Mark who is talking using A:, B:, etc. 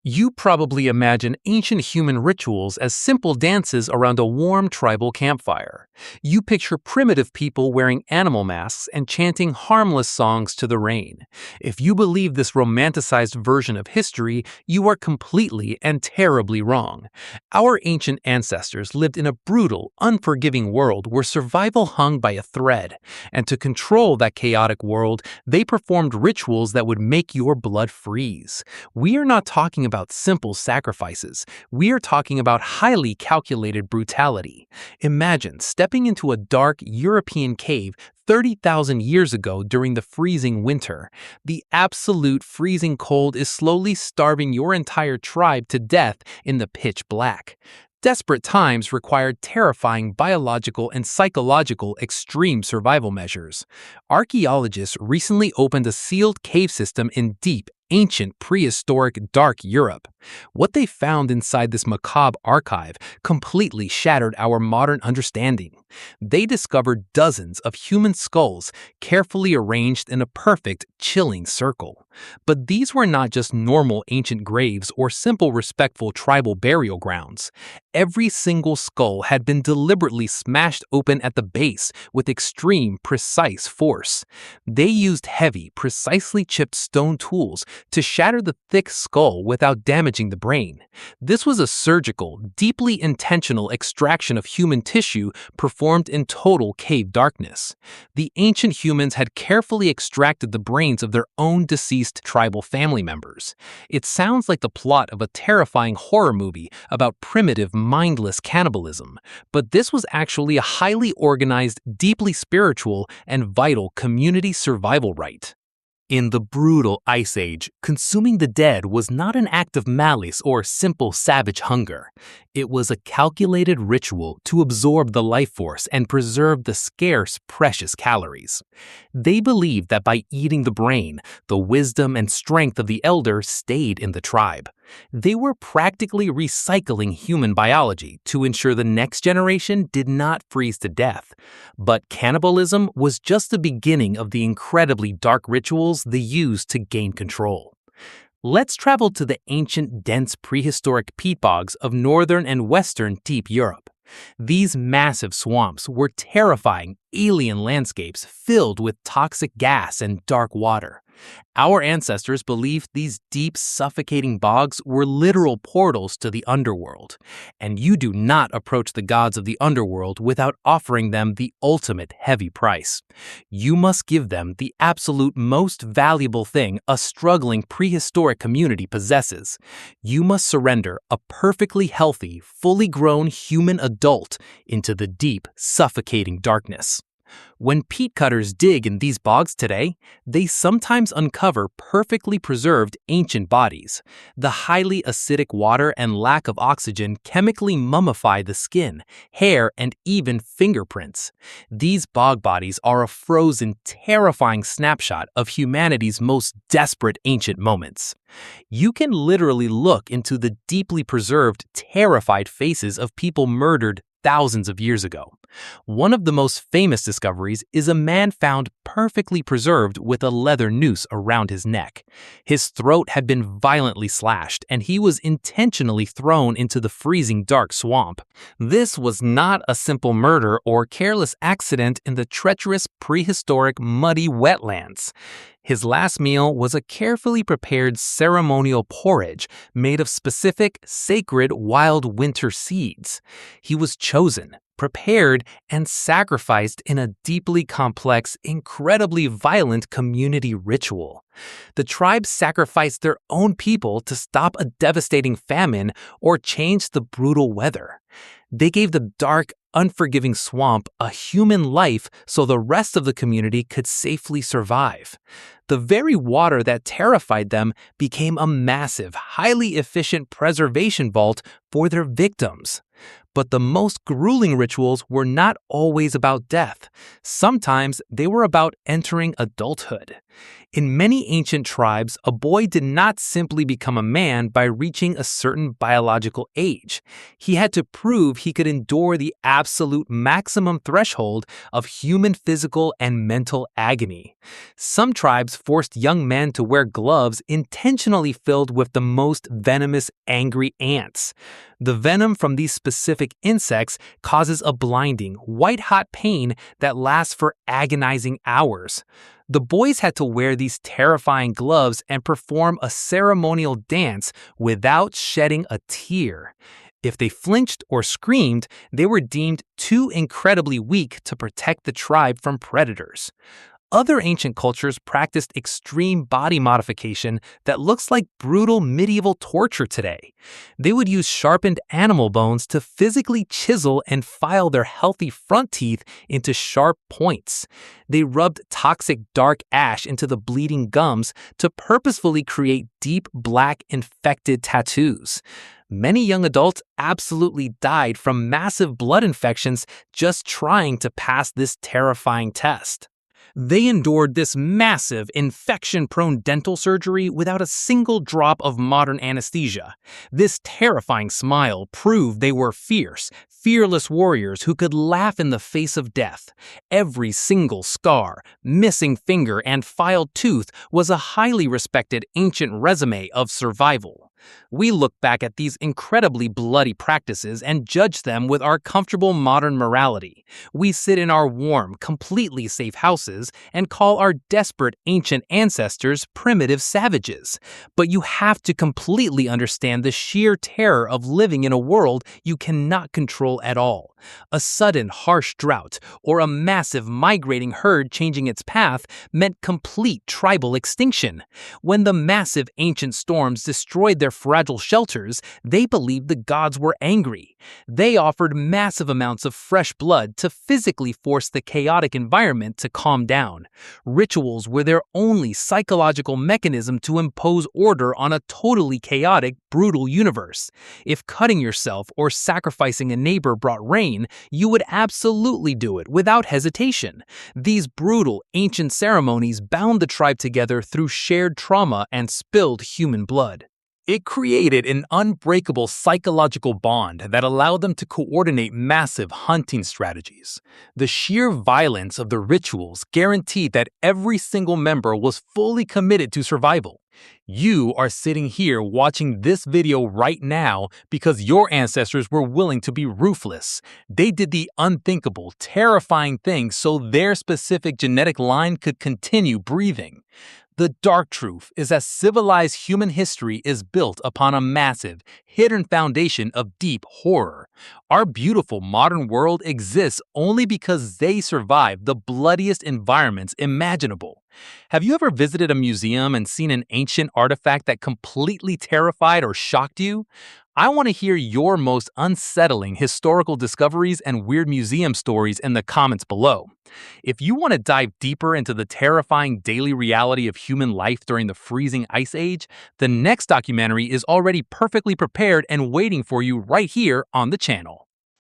A: You probably imagine ancient human rituals as simple dances around a warm tribal campfire. You picture primitive people wearing animal masks and chanting harmless songs to the rain. If you believe this romanticized version of history, you are completely and terribly wrong. Our ancient ancestors lived in a brutal, unforgiving world where survival hung by a thread. And to control that chaotic world, they performed rituals that would make your blood freeze. We are not talking about simple sacrifices. We are talking about highly calculated brutality. Imagine stepping into a dark European cave 30,000 years ago during the freezing winter. The absolute freezing cold is slowly starving your entire tribe to death in the pitch black. Desperate times required terrifying biological and psychological extreme survival measures. Archaeologists recently opened a sealed cave system in deep, ancient prehistoric dark Europe. What they found inside this macabre archive completely shattered our modern understanding. They discovered dozens of human skulls carefully arranged in a perfect, chilling circle. But these were not just normal ancient graves or simple respectful tribal burial grounds. Every single skull had been deliberately smashed open at the base with extreme, precise force. They used heavy, precisely chipped stone tools to shatter the thick skull without damaging the brain. This was a surgical, deeply intentional extraction of human tissue performed in total cave darkness. The ancient humans had carefully extracted the brains of their own deceased tribal family members. It sounds like the plot of a terrifying horror movie about primitive, mindless cannibalism, but this was actually a highly organized, deeply spiritual, and vital community survival rite. In the brutal Ice Age, consuming the dead was not an act of malice or simple savage hunger. It was a calculated ritual to absorb the life force and preserve the scarce, precious calories. They believed that by eating the brain, the wisdom and strength of the elder stayed in the tribe. They were practically recycling human biology to ensure the next generation did not freeze to death. But cannibalism was just the beginning of the incredibly dark rituals they used to gain control. Let's travel to the ancient, dense prehistoric peat bogs of northern and western deep Europe. These massive swamps were terrifying, alien landscapes filled with toxic gas and dark water. Our ancestors believed these deep, suffocating bogs were literal portals to the underworld. And you do not approach the gods of the underworld without offering them the ultimate heavy price. You must give them the absolute most valuable thing a struggling prehistoric community possesses. You must surrender a perfectly healthy, fully grown human adult into the deep, suffocating darkness. When peat cutters dig in these bogs today, they sometimes uncover perfectly preserved ancient bodies. The highly acidic water and lack of oxygen chemically mummify the skin, hair, and even fingerprints. These bog bodies are a frozen, terrifying snapshot of humanity's most desperate ancient moments. You can literally look into the deeply preserved, terrified faces of people murdered thousands of years ago. One of the most famous discoveries is a man found perfectly preserved with a leather noose around his neck. His throat had been violently slashed, and he was intentionally thrown into the freezing dark swamp. This was not a simple murder or careless accident in the treacherous prehistoric muddy wetlands. His last meal was a carefully prepared ceremonial porridge made of specific, sacred wild winter seeds. He was chosen, prepared, and sacrificed in a deeply complex, incredibly violent community ritual. The tribe sacrificed their own people to stop a devastating famine or change the brutal weather. They gave the dark, unforgiving swamp a human life so the rest of the community could safely survive. The very water that terrified them became a massive, highly efficient preservation vault for their victims. But the most grueling rituals were not always about death. Sometimes they were about entering adulthood. In many ancient tribes, a boy did not simply become a man by reaching a certain biological age. He had to prove he could endure the absolute maximum threshold of human physical and mental agony. Some tribes forced young men to wear gloves intentionally filled with the most venomous, angry ants. The venom from these specific insects causes a blinding, white-hot pain that lasts for agonizing hours. The boys had to wear these terrifying gloves and perform a ceremonial dance without shedding a tear. If they flinched or screamed, they were deemed too incredibly weak to protect the tribe from predators. Other ancient cultures practiced extreme body modification that looks like brutal medieval torture today. They would use sharpened animal bones to physically chisel and file their healthy front teeth into sharp points. They rubbed toxic dark ash into the bleeding gums to purposefully create deep black infected tattoos. Many young adults absolutely died from massive blood infections just trying to pass this terrifying test. They endured this massive, infection-prone dental surgery without a single drop of modern anesthesia. This terrifying smile proved they were fierce, fearless warriors who could laugh in the face of death. Every single scar, missing finger, and filed tooth was a highly respected ancient resume of survival. We look back at these incredibly bloody practices and judge them with our comfortable modern morality. We sit in our warm, completely safe houses and call our desperate ancient ancestors primitive savages. But you have to completely understand the sheer terror of living in a world you cannot control at all. A sudden harsh drought or a massive migrating herd changing its path meant complete tribal extinction. When the massive ancient storms destroyed their fragile shelters, they believed the gods were angry. They offered massive amounts of fresh blood to physically force the chaotic environment to calm down. Rituals were their only psychological mechanism to impose order on a totally chaotic, brutal universe. If cutting yourself or sacrificing a neighbor brought rain, you would absolutely do it without hesitation. These brutal, ancient ceremonies bound the tribe together through shared trauma and spilled human blood. It created an unbreakable psychological bond that allowed them to coordinate massive hunting strategies. The sheer violence of the rituals guaranteed that every single member was fully committed to survival. You are sitting here watching this video right now because your ancestors were willing to be ruthless. They did the unthinkable, terrifying thing so their specific genetic line could continue breathing. The dark truth is that civilized human history is built upon a massive, hidden foundation of deep horror. Our beautiful modern world exists only because they survived the bloodiest environments imaginable. Have you ever visited a museum and seen an ancient artifact that completely terrified or shocked you? I want to hear your most unsettling historical discoveries and weird museum stories in the comments below. If you want to dive deeper into the terrifying daily reality of human life during the freezing ice age, the next documentary is already perfectly prepared and waiting for you right here on the channel.